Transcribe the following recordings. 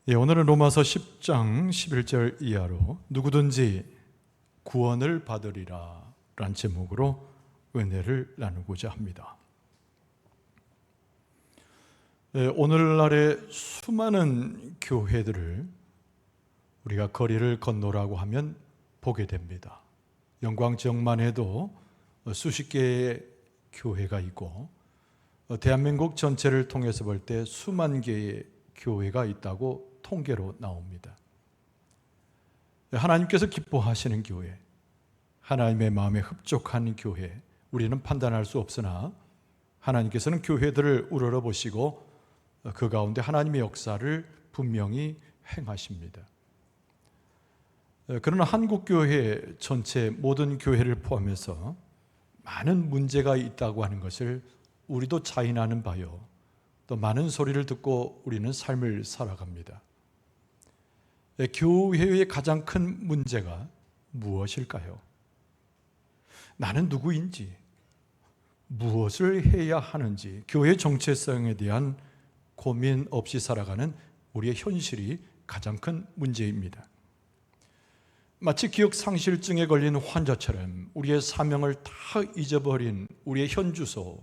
오늘은 로마서 10장 11절 이하로 누구든지 구원을 받으리라 라는 제목으로 은혜를 나누고자 합니다. 오늘날의 수많은 교회들을 우리가 거리를 건너라고 하면 보게 됩니다. 영광 지역만 해도 수십 개의 교회가 있고 대한민국 전체를 통해서 볼 때 수만 개의 교회가 있다고 통계로 나옵니다. 하나님께서 기뻐하시는 교회, 하나님의 마음에 흡족한 교회, 우리는 판단할 수 없으나 하나님께서는 교회들을 우러러보시고 그 가운데 하나님의 역사를 분명히 행하십니다. 그러나 한국교회 전체 모든 교회를 포함해서 많은 문제가 있다고 하는 것을 우리도 자인하는 바요, 또 많은 소리를 듣고 우리는 삶을 살아갑니다. 교회의 가장 큰 문제가 무엇일까요? 나는 누구인지, 무엇을 해야 하는지, 교회 정체성에 대한 고민 없이 살아가는 우리의 현실이 가장 큰 문제입니다. 마치 기억상실증에 걸린 환자처럼 우리의 사명을 다 잊어버린 우리의 현주소,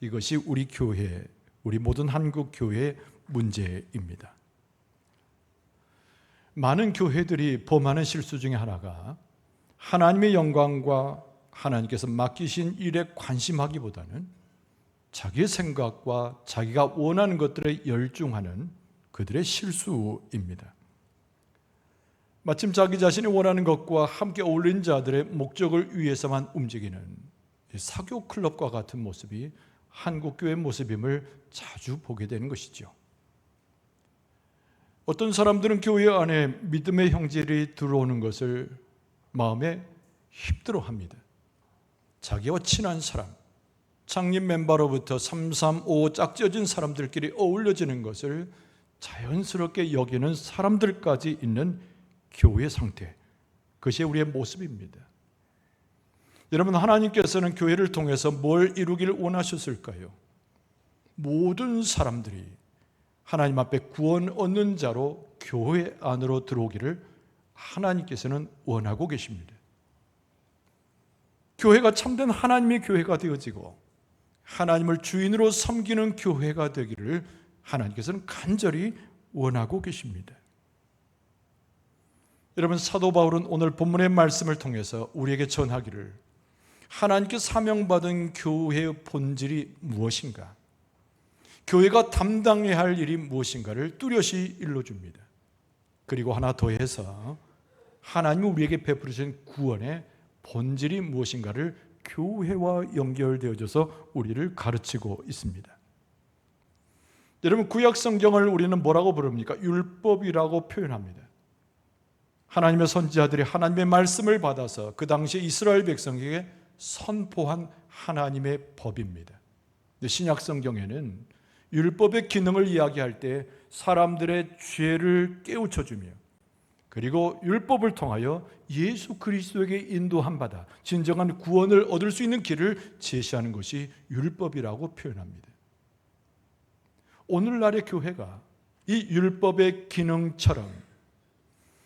이것이 우리 교회, 우리 모든 한국 교회의 문제입니다. 많은 교회들이 범하는 실수 중에 하나가 하나님의 영광과 하나님께서 맡기신 일에 관심하기보다는 자기의 생각과 자기가 원하는 것들에 열중하는 그들의 실수입니다. 마침 자기 자신이 원하는 것과 함께 어울린 자들의 목적을 위해서만 움직이는 사교 클럽과 같은 모습이 한국교회의 모습임을 자주 보게 되는 것이죠. 어떤 사람들은 교회 안에 믿음의 형질이 들어오는 것을 마음에 힘들어합니다. 자기와 친한 사람, 창립 멤버로부터 335 짝지어진 사람들끼리 어울려지는 것을 자연스럽게 여기는 사람들까지 있는 교회 상태, 그것이 우리의 모습입니다. 여러분, 하나님께서는 교회를 통해서 뭘 이루기를 원하셨을까요? 모든 사람들이 하나님 앞에 구원 얻는 자로 교회 안으로 들어오기를 하나님께서는 원하고 계십니다. 교회가 참된 하나님의 교회가 되어지고 하나님을 주인으로 섬기는 교회가 되기를 하나님께서는 간절히 원하고 계십니다. 여러분, 사도 바울은 오늘 본문의 말씀을 통해서 우리에게 전하기를 하나님께 사명받은 교회의 본질이 무엇인가, 교회가 담당해야 할 일이 무엇인가를 뚜렷이 일러줍니다. 그리고 하나 더해서 하나님이 우리에게 베푸신 구원의 본질이 무엇인가를 교회와 연결되어져서 우리를 가르치고 있습니다. 여러분, 구약 성경을 우리는 뭐라고 부릅니까? 율법이라고 표현합니다. 하나님의 선지자들이 하나님의 말씀을 받아서 그 당시 이스라엘 백성에게 선포한 하나님의 법입니다. 신약 성경에는 율법의 기능을 이야기할 때 사람들의 죄를 깨우쳐주며, 그리고 율법을 통하여 예수 그리스도에게 인도한 바다 진정한 구원을 얻을 수 있는 길을 제시하는 것이 율법이라고 표현합니다. 오늘날의 교회가 이 율법의 기능처럼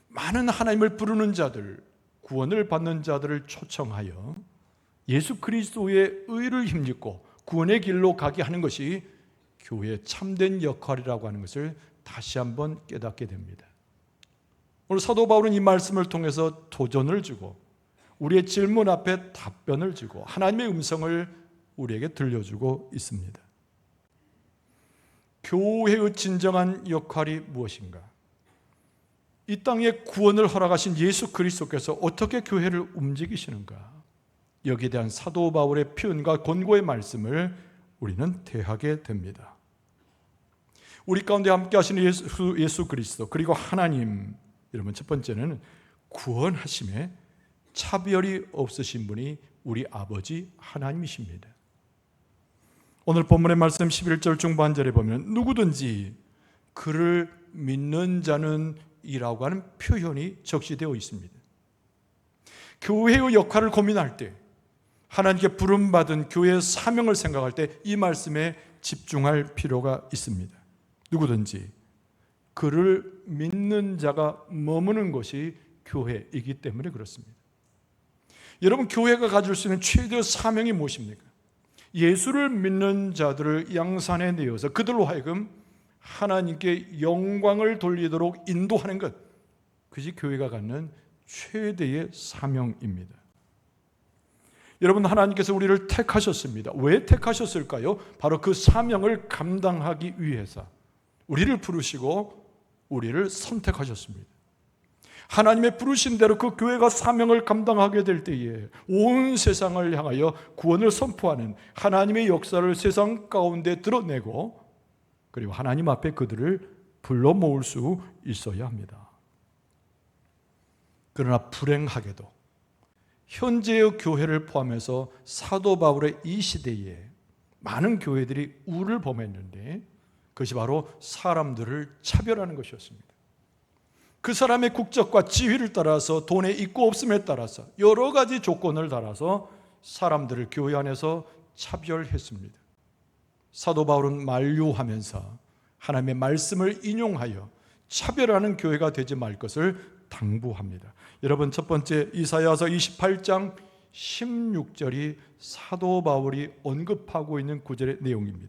많은 하나님을 부르는 자들, 구원을 받는 자들을 초청하여 예수 그리스도의 의를 힘입고 구원의 길로 가게 하는 것이 교회의 참된 역할이라고 하는 것을 다시 한번 깨닫게 됩니다. 오늘 사도 바울은 이 말씀을 통해서 도전을 주고 우리의 질문 앞에 답변을 주고 하나님의 음성을 우리에게 들려주고 있습니다. 교회의 진정한 역할이 무엇인가? 이 땅에 구원을 허락하신 예수 그리스도께서 어떻게 교회를 움직이시는가? 여기에 대한 사도 바울의 표현과 권고의 말씀을 우리는 대하게 됩니다. 우리 가운데 함께 하시는 예수 그리스도, 그리고 하나님, 여러분, 첫 번째는 구원하심에 차별이 없으신 분이 우리 아버지 하나님이십니다. 오늘 본문의 말씀 11절 중반절에 보면 누구든지 그를 믿는 자는 이라고 하는 표현이 적시되어 있습니다. 교회의 역할을 고민할 때, 하나님께 부름받은 교회의 사명을 생각할 때 이 말씀에 집중할 필요가 있습니다. 누구든지 그를 믿는 자가 머무는 것이 교회이기 때문에 그렇습니다. 여러분, 교회가 가질 수 있는 최대의 사명이 무엇입니까? 예수를 믿는 자들을 양산에 내어서 그들로 하여금 하나님께 영광을 돌리도록 인도하는 것, 그것이 교회가 갖는 최대의 사명입니다. 여러분, 하나님께서 우리를 택하셨습니다. 왜 택하셨을까요? 바로 그 사명을 감당하기 위해서 우리를 부르시고 우리를 선택하셨습니다. 하나님의 부르신 대로 그 교회가 사명을 감당하게 될 때에 온 세상을 향하여 구원을 선포하는 하나님의 역사를 세상 가운데 드러내고, 그리고 하나님 앞에 그들을 불러 모을 수 있어야 합니다. 그러나 불행하게도 현재의 교회를 포함해서 사도 바울의 이 시대에 많은 교회들이 우를 범했는데, 그것이 바로 사람들을 차별하는 것이었습니다. 그 사람의 국적과 지위를 따라서, 돈의 있고 없음에 따라서 여러 가지 조건을 달아서 사람들을 교회 안에서 차별했습니다. 사도 바울은 만류하면서 하나님의 말씀을 인용하여 차별하는 교회가 되지 말 것을 당부합니다. 여러분, 첫 번째 이사야서 28장 16절이 사도 바울이 언급하고 있는 구절의 내용입니다.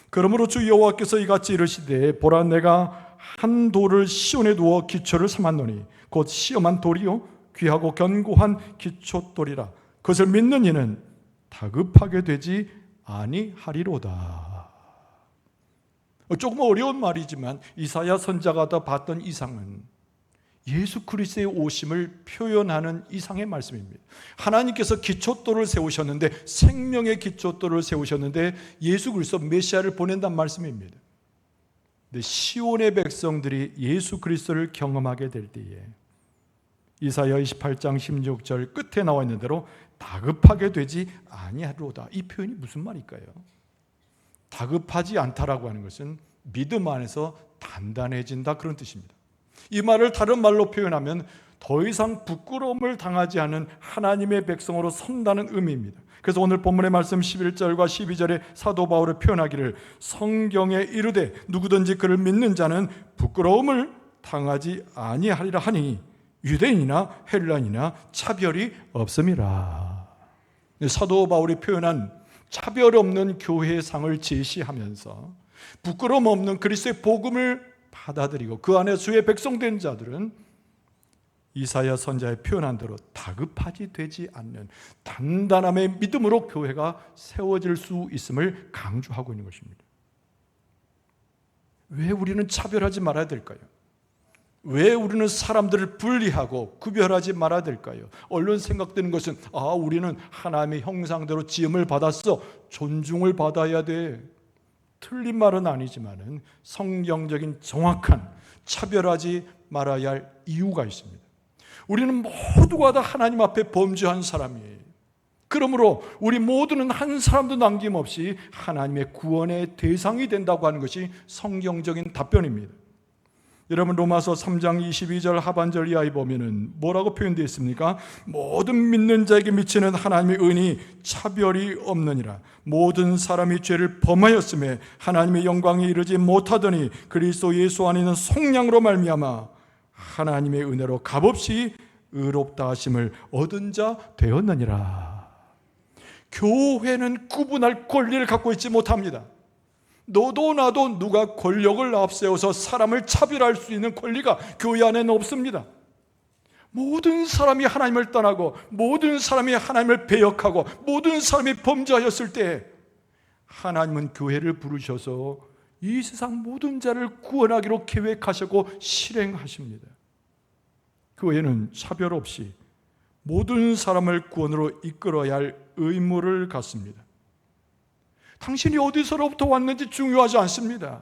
그러므로 주 여호와께서 이같이 이르시되, 보라, 내가 한 돌을 시온에 두어 기초를 삼았노니 곧 시험한 돌이요 귀하고 견고한 기초돌이라. 그것을 믿는 이는 다급하게 되지 아니하리로다. 조금 어려운 말이지만 이사야 선지자가 더 봤던 이상은 예수 그리스도의 오심을 표현하는 이상의 말씀입니다. 하나님께서 기초돌을 세우셨는데, 생명의 기초돌을 세우셨는데 예수 그리스도 메시아를 보낸단 말씀입니다. 근데 시온의 백성들이 예수 그리스도를 경험하게 될 때에 이사야 28장 16절 끝에 나와 있는 대로 다급하게 되지 아니하리로다. 이 표현이 무슨 말일까요? 다급하지 않다라고 하는 것은 믿음 안에서 단단해진다, 그런 뜻입니다. 이 말을 다른 말로 표현하면 더 이상 부끄러움을 당하지 않은 하나님의 백성으로 선다는 의미입니다. 그래서 오늘 본문의 말씀 11절과 12절에 사도 바울이 표현하기를, 성경에 이르되 누구든지 그를 믿는 자는 부끄러움을 당하지 아니하리라 하니 유대인이나 헬라인이나 차별이 없음이라. 사도 바울이 표현한 차별 없는 교회의 상을 제시하면서 부끄러움 없는 그리스도의 복음을 받아들이고 그 안에 주의 백성된 자들은 이사야 선지자의 표현한 대로 다급하지 되지 않는 단단함의 믿음으로 교회가 세워질 수 있음을 강조하고 있는 것입니다. 왜 우리는 차별하지 말아야 될까요? 왜 우리는 사람들을 분리하고 구별하지 말아야 될까요? 얼른 생각되는 것은, 우리는 하나님의 형상대로 지음을 받았어, 존중을 받아야 돼. 틀린 말은 아니지만은 성경적인 정확한 차별하지 말아야 할 이유가 있습니다. 우리는 모두가 다 하나님 앞에 범죄한 사람이에요. 그러므로 우리 모두는 한 사람도 남김없이 하나님의 구원의 대상이 된다고 하는 것이 성경적인 답변입니다. 여러분, 로마서 3장 22절 하반절 이하에 보면은 뭐라고 표현되어 있습니까? 모든 믿는 자에게 미치는 하나님의 은이 차별이 없느니라. 모든 사람이 죄를 범하였음에 하나님의 영광에 이르지 못하더니 그리스도 예수 안에 있는 속량으로 말미암아 하나님의 은혜로 값없이 의롭다 하심을 얻은 자 되었느니라. 교회는 구분할 권리를 갖고 있지 못합니다. 너도 나도 누가 권력을 앞세워서 사람을 차별할 수 있는 권리가 교회 안에는 없습니다. 모든 사람이 하나님을 떠나고 모든 사람이 하나님을 배역하고 모든 사람이 범죄하였을 때 하나님은 교회를 부르셔서 이 세상 모든 자를 구원하기로 계획하셨고 실행하십니다. 교회는 차별 없이 모든 사람을 구원으로 이끌어야 할 의무를 갖습니다. 당신이 어디서로부터 왔는지 중요하지 않습니다.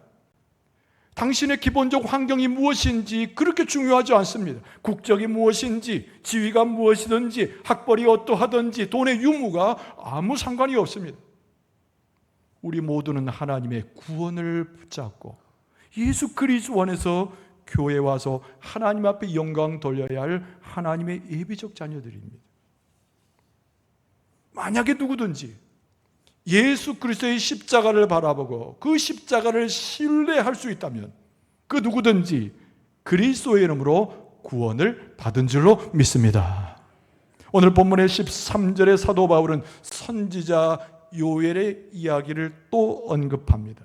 당신의 기본적 환경이 무엇인지 그렇게 중요하지 않습니다. 국적이 무엇인지, 지위가 무엇이든지, 학벌이 어떠하든지, 돈의 유무가 아무 상관이 없습니다. 우리 모두는 하나님의 구원을 붙잡고 예수 그리스도 안에서 교회에 와서 하나님 앞에 영광 돌려야 할 하나님의 예비적 자녀들입니다. 만약에 누구든지 예수 그리스도의 십자가를 바라보고 그 십자가를 신뢰할 수 있다면, 그 그 누구든지 그리스도의 이름으로 구원을 받은 줄로 믿습니다. 오늘 본문의 13절의 사도 바울은 선지자 요엘의 이야기를 또 언급합니다.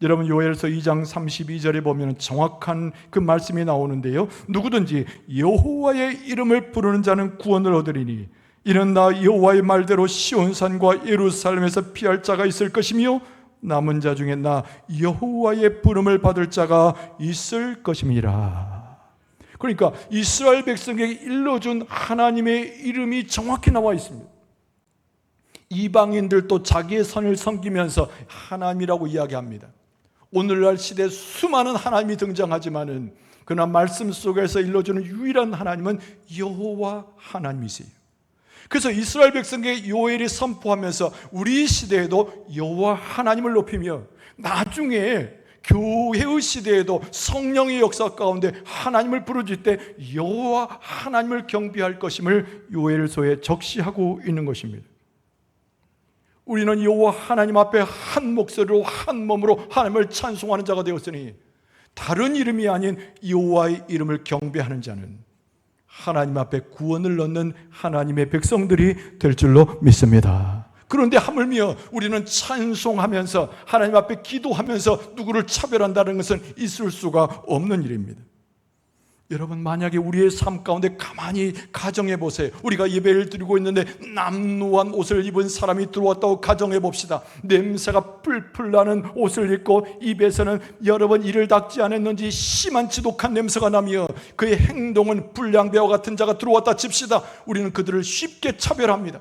여러분, 요엘서 2장 32절에 보면 정확한 그 말씀이 나오는데요, 누구든지 여호와의 이름을 부르는 자는 구원을 얻으리니 이는 나 여호와의 말대로 시온산과 예루살렘에서 피할 자가 있을 것이며 남은 자 중에 나 여호와의 부름을 받을 자가 있을 것임이라. 그러니까 이스라엘 백성에게 일러준 하나님의 이름이 정확히 나와 있습니다. 이방인들도 자기의 선을 섬기면서 하나님이라고 이야기합니다. 오늘날 시대에 수많은 하나님이 등장하지만은 그러나 말씀 속에서 일러주는 유일한 하나님은 여호와 하나님이세요. 그래서 이스라엘 백성에게 요엘이 선포하면서 우리 시대에도 여호와 하나님을 높이며 나중에 교회의 시대에도 성령의 역사 가운데 하나님을 부르짖을 때 여호와 하나님을 경배할 것임을 요엘서에 적시하고 있는 것입니다. 우리는 여호와 하나님 앞에 한 목소리로 한 몸으로 하나님을 찬송하는 자가 되었으니 다른 이름이 아닌 여호와의 이름을 경배하는 자는 하나님 앞에 구원을 얻는 하나님의 백성들이 될 줄로 믿습니다. 그런데 하물며 우리는 찬송하면서 하나님 앞에 기도하면서 누구를 차별한다는 것은 있을 수가 없는 일입니다. 여러분, 만약에 우리의 삶 가운데 가만히 가정해 보세요. 우리가 예배를 드리고 있는데 남루한 옷을 입은 사람이 들어왔다고 가정해 봅시다. 냄새가 풀풀 나는 옷을 입고 입에서는 여러 번 이를 닦지 않았는지 심한 지독한 냄새가 나며 그의 행동은 불량배와 같은 자가 들어왔다 칩시다. 우리는 그들을 쉽게 차별합니다.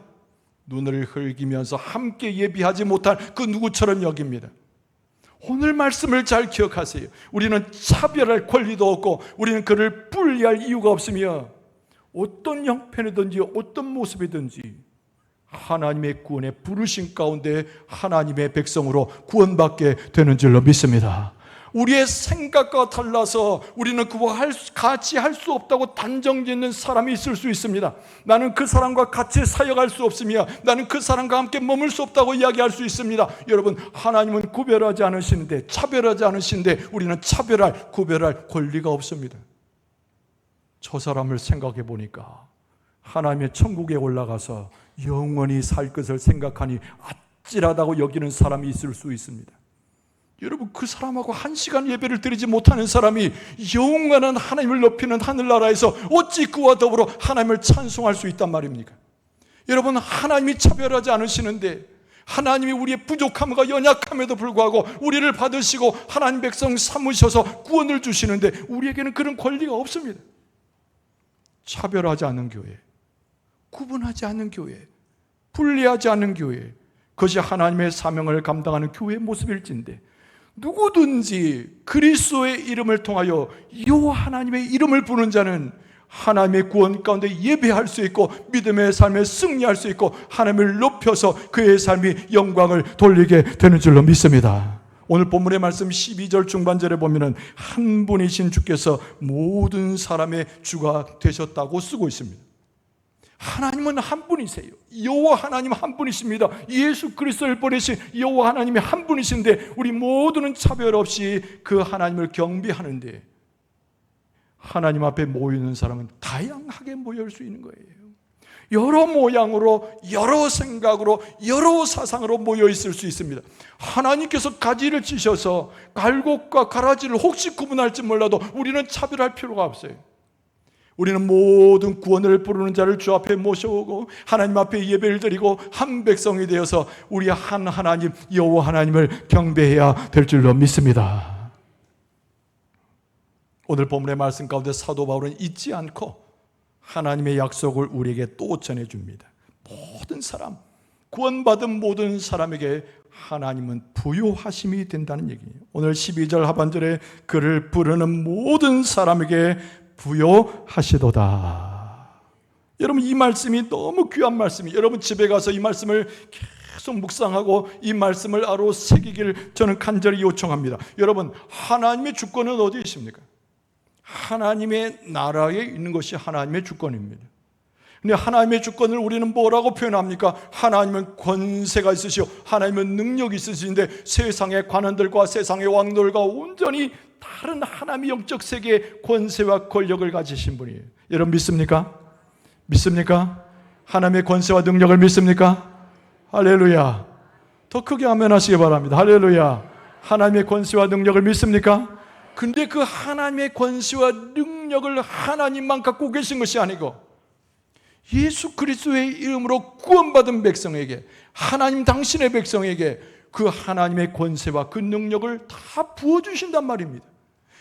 눈을 흘기면서 함께 예비하지 못할 그 누구처럼 여깁니다. 오늘 말씀을 잘 기억하세요. 우리는 차별할 권리도 없고 우리는 그를 분리할 이유가 없으며 어떤 형편이든지 어떤 모습이든지 하나님의 구원의 부르심 가운데 하나님의 백성으로 구원받게 되는 줄로 믿습니다. 우리의 생각과 달라서 우리는 그와 같이 할 수 없다고 단정짓는 사람이 있을 수 있습니다. 나는 그 사람과 같이 사역할 수 없으며 나는 그 사람과 함께 머물 수 없다고 이야기할 수 있습니다. 여러분, 하나님은 구별하지 않으시는데, 차별하지 않으시는데 우리는 차별할, 구별할 권리가 없습니다. 저 사람을 생각해 보니까 하나님의 천국에 올라가서 영원히 살 것을 생각하니 아찔하다고 여기는 사람이 있을 수 있습니다. 여러분, 그 사람하고 한 시간 예배를 드리지 못하는 사람이 영원한 하나님을 높이는 하늘나라에서 어찌 그와 더불어 하나님을 찬송할 수 있단 말입니까? 여러분, 하나님이 차별하지 않으시는데 하나님이 우리의 부족함과 연약함에도 불구하고 우리를 받으시고 하나님 백성 삼으셔서 구원을 주시는데 우리에게는 그런 권리가 없습니다. 차별하지 않는 교회, 구분하지 않는 교회, 분리하지 않는 교회, 그것이 하나님의 사명을 감당하는 교회의 모습일진데 누구든지 그리스도의 이름을 통하여 여호와 하나님의 이름을 부르는 자는 하나님의 구원 가운데 예배할 수 있고 믿음의 삶에 승리할 수 있고 하나님을 높여서 그의 삶이 영광을 돌리게 되는 줄로 믿습니다. 오늘 본문의 말씀 12절 중반절에 보면은 한 분이신 주께서 모든 사람의 주가 되셨다고 쓰고 있습니다. 하나님은 한 분이세요. 여호와 하나님 한 분이십니다. 예수 그리스도를 보내신 여호와 하나님이 한 분이신데 우리 모두는 차별 없이 그 하나님을 경배하는데 하나님 앞에 모이는 사람은 다양하게 모일 수 있는 거예요. 여러 모양으로, 여러 생각으로, 여러 사상으로 모여 있을 수 있습니다. 하나님께서 가지를 치셔서 갈곡과 가라지를 혹시 구분할지 몰라도 우리는 차별할 필요가 없어요. 우리는 모든 구원을 부르는 자를 주 앞에 모셔오고 하나님 앞에 예배를 드리고 한 백성이 되어서 우리 한 하나님 여호와 하나님을 경배해야 될 줄로 믿습니다. 오늘 본문의 말씀 가운데 사도 바울은 잊지 않고 하나님의 약속을 우리에게 또 전해줍니다. 모든 사람, 구원받은 모든 사람에게 하나님은 부요하심이 된다는 얘기예요. 오늘 12절 하반절에 그를 부르는 모든 사람에게 부요하시도다. 여러분, 이 말씀이 너무 귀한 말씀이에요. 여러분 집에 가서 이 말씀을 계속 묵상하고 이 말씀을 알아 새기길 저는 간절히 요청합니다. 여러분, 하나님의 주권은 어디에 있습니까? 하나님의 나라에 있는 것이 하나님의 주권입니다. 근데 하나님의 주권을 우리는 뭐라고 표현합니까? 하나님은 권세가 있으시오, 하나님은 능력이 있으신데 세상의 관원들과 세상의 왕들과 온전히 다른 하나님의 영적 세계의 권세와 권력을 가지신 분이에요. 여러분 믿습니까? 믿습니까? 하나님의 권세와 능력을 믿습니까? 할렐루야. 더 크게 아멘하시기 바랍니다. 할렐루야. 하나님의 권세와 능력을 믿습니까? 근데 그 하나님의 권세와 능력을 하나님만 갖고 계신 것이 아니고 예수 그리스도의 이름으로 구원받은 백성에게, 하나님 당신의 백성에게 그 하나님의 권세와 그 능력을 다 부어주신단 말입니다.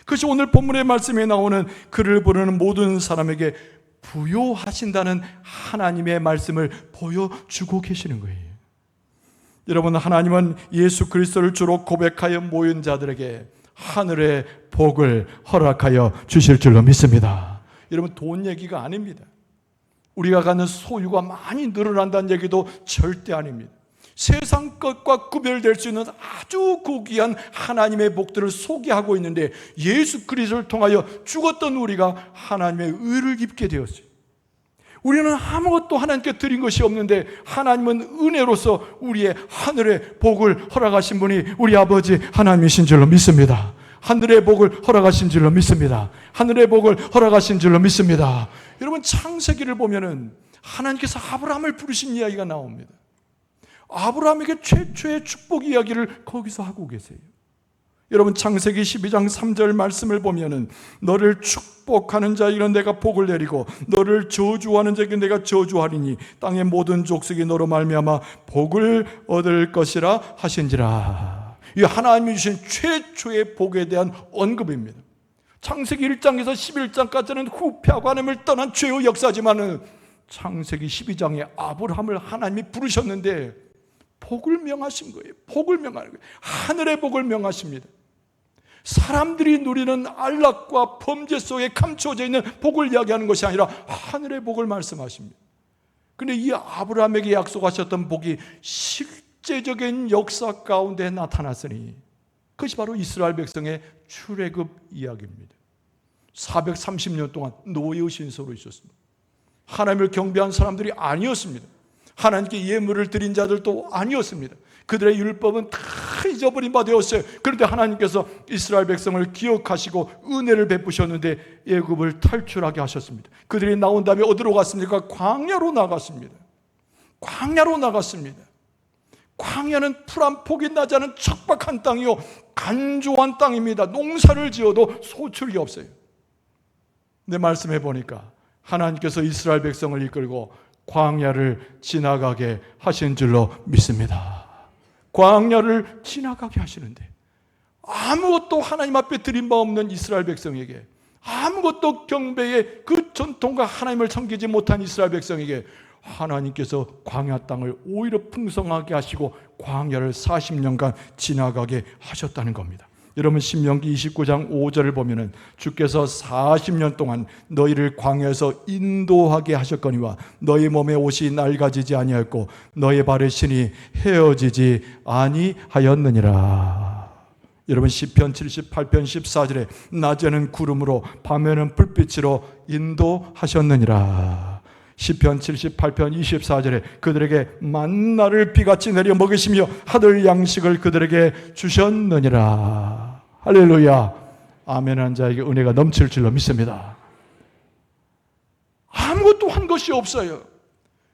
그것이 오늘 본문의 말씀에 나오는 그를 부르는 모든 사람에게 부요하신다는 하나님의 말씀을 보여주고 계시는 거예요. 여러분, 하나님은 예수 그리스도를 주로 고백하여 모인 자들에게 하늘의 복을 허락하여 주실 줄로 믿습니다. 여러분, 돈 얘기가 아닙니다. 우리가 갖는 소유가 많이 늘어난다는 얘기도 절대 아닙니다. 세상 것과 구별될 수 있는 아주 고귀한 하나님의 복들을 소개하고 있는데 예수 그리스도를 통하여 죽었던 우리가 하나님의 의를 입게 되었어요. 우리는 아무것도 하나님께 드린 것이 없는데 하나님은 은혜로서 우리의 하늘의 복을 허락하신 분이 우리 아버지 하나님이신 줄로 믿습니다. 하늘의 복을 허락하신 줄로 믿습니다. 하늘의 복을 허락하신 줄로 믿습니다. 여러분, 창세기를 보면은 하나님께서 아브라함을 부르신 이야기가 나옵니다. 아브라함에게 최초의 축복 이야기를 거기서 하고 계세요. 여러분, 창세기 12장 3절 말씀을 보면은 너를 축복하는 자에게는 내가 복을 내리고 너를 저주하는 자에게 내가 저주하리니 땅의 모든 족속이 너로 말미암아 복을 얻을 것이라 하신지라. 이 하나님이 주신 최초의 복에 대한 언급입니다. 창세기 1장에서 11장까지는 후패하고 하나님을 떠난 죄의 역사지만은 창세기 12장에 아브라함을 하나님이 부르셨는데 복을 명하신 거예요. 복을 명하는 거예요. 하늘의 복을 명하십니다. 사람들이 누리는 안락과 범죄 속에 감춰져 있는 복을 이야기하는 것이 아니라 하늘의 복을 말씀하십니다. 그런데 이 아브라함에게 약속하셨던 복이 실제적인 역사 가운데 나타났으니 그것이 바로 이스라엘 백성의 출애굽 이야기입니다. 430년 동안 노예의 신세로 있었습니다. 하나님을 경배한 사람들이 아니었습니다. 하나님께 예물을 드린 자들도 아니었습니다. 그들의 율법은 다 잊어버린 바 되었어요. 그런데 하나님께서 이스라엘 백성을 기억하시고 은혜를 베푸셨는데 애굽을 탈출하게 하셨습니다. 그들이 나온 다음에 어디로 갔습니까? 광야로 나갔습니다. 광야로 나갔습니다. 광야는 풀 한 폭이 나지 않은 척박한 땅이요 간조한 땅입니다. 농사를 지어도 소출이 없어요. 내 말씀해 보니까 하나님께서 이스라엘 백성을 이끌고 광야를 지나가게 하신 줄로 믿습니다. 광야를 지나가게 하시는데 아무것도 하나님 앞에 드린 바 없는 이스라엘 백성에게, 아무것도 경배의 그 전통과 하나님을 섬기지 못한 이스라엘 백성에게 하나님께서 광야 땅을 오히려 풍성하게 하시고 광야를 40년간 지나가게 하셨다는 겁니다. 여러분, 신명기 29장 5절을 보면은 주께서 40년 동안 너희를 광야에서 인도하게 하셨거니와 너희 몸에 옷이 낡아지지 아니하였고 너희 발의 신이 헤어지지 아니하였느니라. 여러분, 시편 78편 14절에 낮에는 구름으로 밤에는 불빛으로 인도하셨느니라. 시편 78편 24절에 그들에게 만나를 비같이 내려 먹이시며 하늘 양식을 그들에게 주셨느니라. 할렐루야. 아멘한 자에게 은혜가 넘칠 줄로 믿습니다. 아무것도 한 것이 없어요.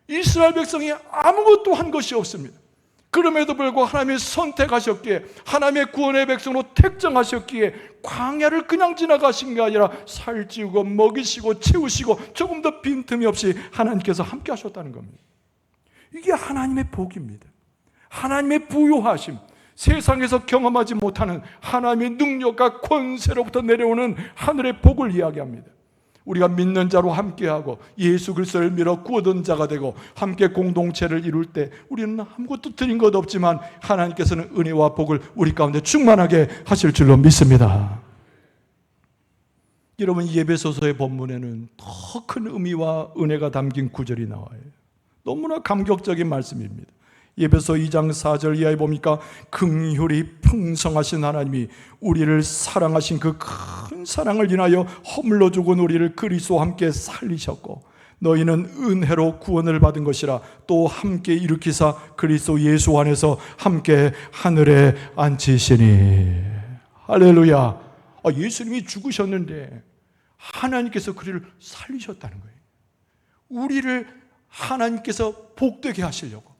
이스라엘 백성이 아무것도 한 것이 없습니다. 그럼에도 불구하고 하나님이 선택하셨기에, 하나님의 구원의 백성으로 택정하셨기에 광야를 그냥 지나가신 게 아니라 살찌우고 먹이시고 채우시고 조금 더 빈틈이 없이 하나님께서 함께 하셨다는 겁니다. 이게 하나님의 복입니다. 하나님의 부요하심, 세상에서 경험하지 못하는 하나님의 능력과 권세로부터 내려오는 하늘의 복을 이야기합니다. 우리가 믿는 자로 함께하고 예수 그리스도를 믿어 구원된 자가 되고 함께 공동체를 이룰 때 우리는 아무것도 드린 것 없지만 하나님께서는 은혜와 복을 우리 가운데 충만하게 하실 줄로 믿습니다. 여러분, 예배소서의 본문에는 더 큰 의미와 은혜가 담긴 구절이 나와요. 너무나 감격적인 말씀입니다. 예배소 2장 4절 이하에 보니까 긍휼이 풍성하신 하나님이 우리를 사랑하신 그 큰 사랑을 인하여 허물로 죽은 우리를 그리스도와 함께 살리셨고 너희는 은혜로 구원을 받은 것이라 또 함께 일으키사 그리스도 예수 안에서 함께 하늘에 앉히시니. 할렐루야. 예수님이 죽으셨는데 하나님께서 그를 살리셨다는 거예요. 우리를 하나님께서 복되게 하시려고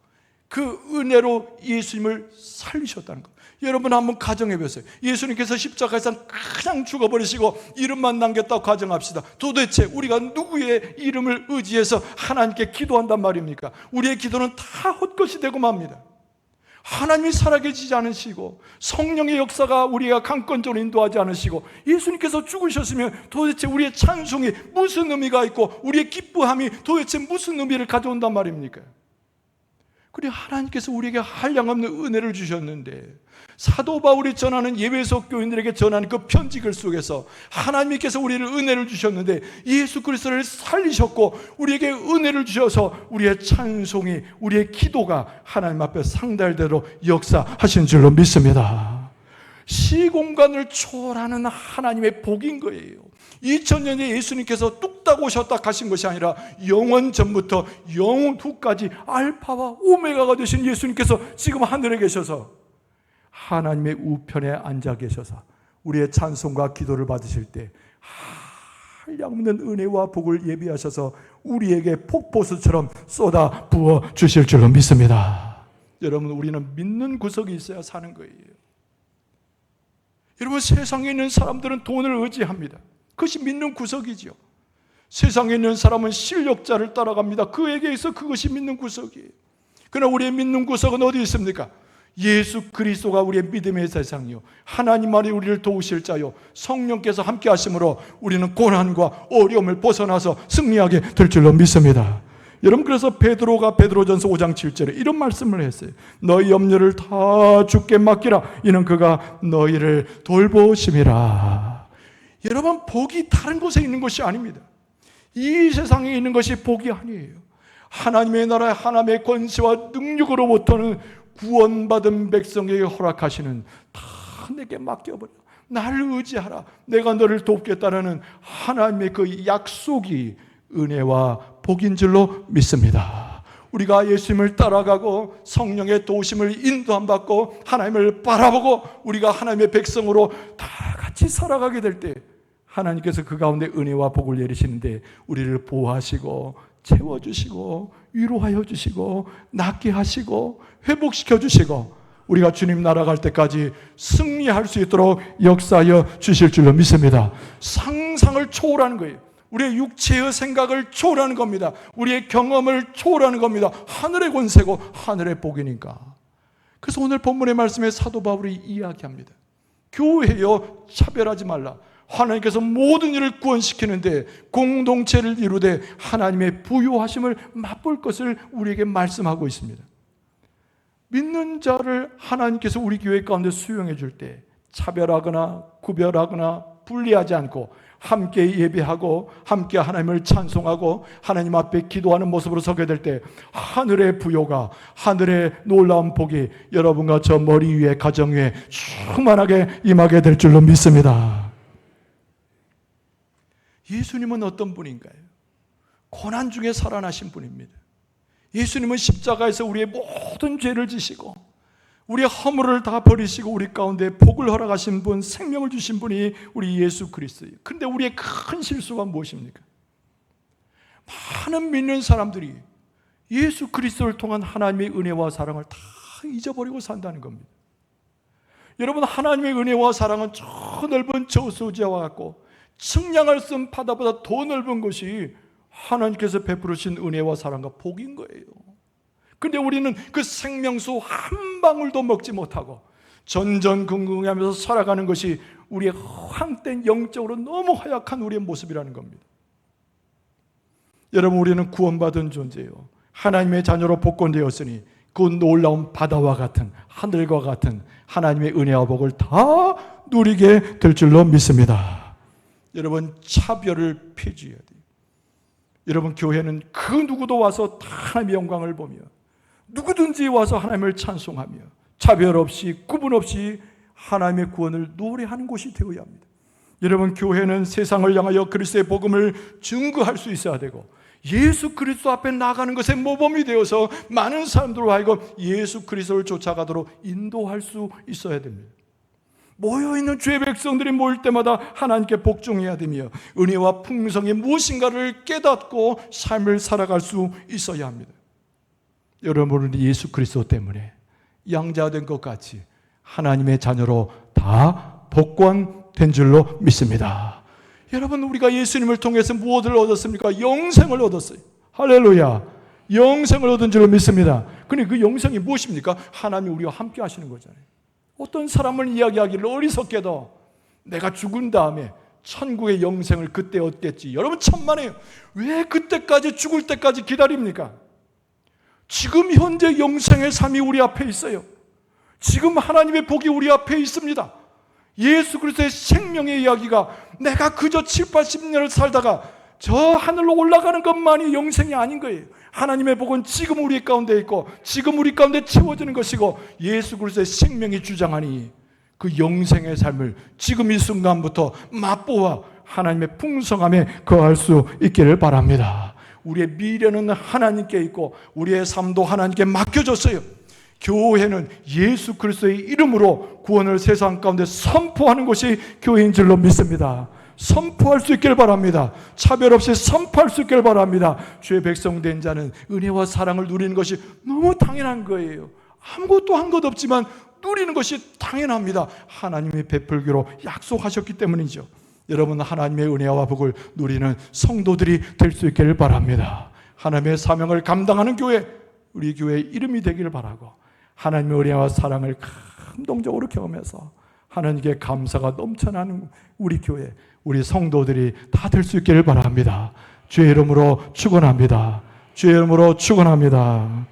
그 은혜로 예수님을 살리셨다는 거예요. 여러분 한번 가정해 보세요. 예수님께서 십자가에서 그냥 죽어버리시고 이름만 남겼다고 가정합시다. 도대체 우리가 누구의 이름을 의지해서 하나님께 기도한단 말입니까? 우리의 기도는 다 헛것이 되고 맙니다. 하나님이 살아계시지 않으시고 성령의 역사가 우리가 강권적으로 인도하지 않으시고 예수님께서 죽으셨으면 도대체 우리의 찬송이 무슨 의미가 있고 우리의 기뻐함이 도대체 무슨 의미를 가져온단 말입니까? 그래 하나님께서 우리에게 한량없는 은혜를 주셨는데 사도 바울이 전하는 예배소 교인들에게 전하는 그 편지글 속에서 하나님께서 우리를 은혜를 주셨는데 예수 그리스도를 살리셨고 우리에게 은혜를 주셔서 우리의 찬송이 우리의 기도가 하나님 앞에 상달대로 역사하신 줄로 믿습니다. 시공간을 초월하는 하나님의 복인 거예요. 2000년에 예수님께서 뚝딱 오셨다 가신 것이 아니라 영원 전부터 영원 후까지 알파와 오메가가 되신 예수님께서 지금 하늘에 계셔서 하나님의 우편에 앉아 계셔서 우리의 찬송과 기도를 받으실 때 한량없는 은혜와 복을 예비하셔서 우리에게 폭포수처럼 쏟아 부어 주실 줄로 믿습니다. 여러분 우리는 믿는 구석이 있어야 사는 거예요. 여러분 세상에 있는 사람들은 돈을 의지합니다. 그것이 믿는 구석이지요. 세상에 있는 사람은 실력자를 따라갑니다. 그에게 있어 그것이 믿는 구석이에요. 그러나 우리의 믿는 구석은 어디 있습니까? 예수 그리스도가 우리의 믿음의 세상이요 하나님만이 우리를 도우실 자요 성령께서 함께 하심으로 우리는 고난과 어려움을 벗어나서 승리하게 될 줄로 믿습니다. 여러분 그래서 베드로가 베드로전서 5장 7절에 이런 말씀을 했어요. 너희 염려를 다 주께 맡기라. 이는 그가 너희를 돌보심이라. 여러분 복이 다른 곳에 있는 것이 아닙니다. 이 세상에 있는 것이 복이 아니에요. 하나님의 나라 하나님의 권세와 능력으로부터는 구원받은 백성에게 허락하시는 다 내게 맡겨버려. 나를 의지하라. 내가 너를 돕겠다는 하나님의 그 약속이 은혜와 복인 줄로 믿습니다. 우리가 예수님을 따라가고 성령의 도우심을 인도함 받고 하나님을 바라보고 우리가 하나님의 백성으로 다 같이 살아가게 될 때 하나님께서 그 가운데 은혜와 복을 내리시는데 우리를 보호하시고 채워주시고 위로하여 주시고 낫게 하시고 회복시켜 주시고 우리가 주님 나라 갈 때까지 승리할 수 있도록 역사하여 주실 줄로 믿습니다. 상상을 초월하는 거예요. 우리의 육체의 생각을 초월하는 겁니다. 우리의 경험을 초월하는 겁니다. 하늘의 권세고 하늘의 복이니까. 그래서 오늘 본문의 말씀에 사도 바울이 이야기합니다. 교회여 차별하지 말라. 하나님께서 모든 일을 구원시키는데 공동체를 이루되 하나님의 부요하심을 맛볼 것을 우리에게 말씀하고 있습니다. 믿는 자를 하나님께서 우리 교회 가운데 수용해 줄 때 차별하거나 구별하거나 분리하지 않고 함께 예배하고 함께 하나님을 찬송하고 하나님 앞에 기도하는 모습으로 서게 될 때 하늘의 부요가 하늘의 놀라운 복이 여러분과 저 머리 위에 가정 위에 충만하게 임하게 될 줄로 믿습니다. 예수님은 어떤 분인가요? 고난 중에 살아나신 분입니다. 예수님은 십자가에서 우리의 모든 죄를 지시고 우리의 허물을 다 버리시고 우리 가운데 복을 허락하신 분, 생명을 주신 분이 우리 예수 그리스도예요. 그런데 우리의 큰 실수가 무엇입니까? 많은 믿는 사람들이 예수 그리스도를 통한 하나님의 은혜와 사랑을 다 잊어버리고 산다는 겁니다. 여러분 하나님의 은혜와 사랑은 저 넓은 저수지와 같고 측량할 수 없는 바다보다 더 넓은 것이 하나님께서 베풀으신 은혜와 사랑과 복인 거예요. 그런데 우리는 그 생명수 한 방울도 먹지 못하고 전전긍긍하면서 살아가는 것이 우리의 허황된 영적으로 너무 허약한 우리의 모습이라는 겁니다. 여러분 우리는 구원받은 존재예요. 하나님의 자녀로 복권되었으니 그 놀라운 바다와 같은 하늘과 같은 하나님의 은혜와 복을 다 누리게 될 줄로 믿습니다. 여러분 차별을 폐지해야 돼요. 여러분 교회는 그 누구도 와서 다 하나님의 영광을 보며 누구든지 와서 하나님을 찬송하며 차별 없이 구분 없이 하나님의 구원을 노래하는 곳이 되어야 합니다. 여러분 교회는 세상을 향하여 그리스도의 복음을 증거할 수 있어야 되고 예수 그리스도 앞에 나가는 것에 모범이 되어서 많은 사람들로 하여금 예수 그리스도를 쫓아가도록 인도할 수 있어야 됩니다. 모여있는 주의 백성들이 모일 때마다 하나님께 복종해야 되며 은혜와 풍성이 무엇인가를 깨닫고 삶을 살아갈 수 있어야 합니다. 여러분은 예수 그리스도 때문에 양자된 것 같이 하나님의 자녀로 다 복권된 줄로 믿습니다. 여러분, 우리가 예수님을 통해서 무엇을 얻었습니까? 영생을 얻었어요. 할렐루야. 영생을 얻은 줄로 믿습니다. 그런데 그 영생이 무엇입니까? 하나님이 우리와 함께 하시는 거잖아요. 어떤 사람을 이야기하기를 어리석게도 내가 죽은 다음에 천국의 영생을 그때 얻겠지. 여러분 천만에요. 왜 그때까지, 죽을 때까지 기다립니까? 지금 현재 영생의 삶이 우리 앞에 있어요. 지금 하나님의 복이 우리 앞에 있습니다. 예수 그리스도의 생명의 이야기가 내가 그저 7, 80년을 살다가 저 하늘로 올라가는 것만이 영생이 아닌 거예요. 하나님의 복은 지금 우리 가운데 있고 지금 우리 가운데 채워지는 것이고 예수 그리스도의 생명이 주장하니 그 영생의 삶을 지금 이 순간부터 맛보아 하나님의 풍성함에 거할 수 있기를 바랍니다. 우리의 미래는 하나님께 있고 우리의 삶도 하나님께 맡겨졌어요. 교회는 예수 그리스도의 이름으로 구원을 세상 가운데 선포하는 것이 교회인 줄로 믿습니다. 선포할 수 있기를 바랍니다. 차별 없이 선포할 수 있기를 바랍니다. 주의 백성 된 자는 은혜와 사랑을 누리는 것이 너무 당연한 거예요. 아무것도 한 것 없지만 누리는 것이 당연합니다. 하나님의 베풀기로 약속하셨기 때문이죠. 여러분, 하나님의 은혜와 복을 누리는 성도들이 될 수 있기를 바랍니다. 하나님의 사명을 감당하는 교회, 우리 교회의 이름이 되기를 바라고 하나님의 은혜와 사랑을 감동적으로 경험해서 하나님께 감사가 넘쳐나는 우리 교회, 우리 성도들이 다 될 수 있기를 바랍니다. 주의 이름으로 축원합니다. 주의 이름으로 축원합니다.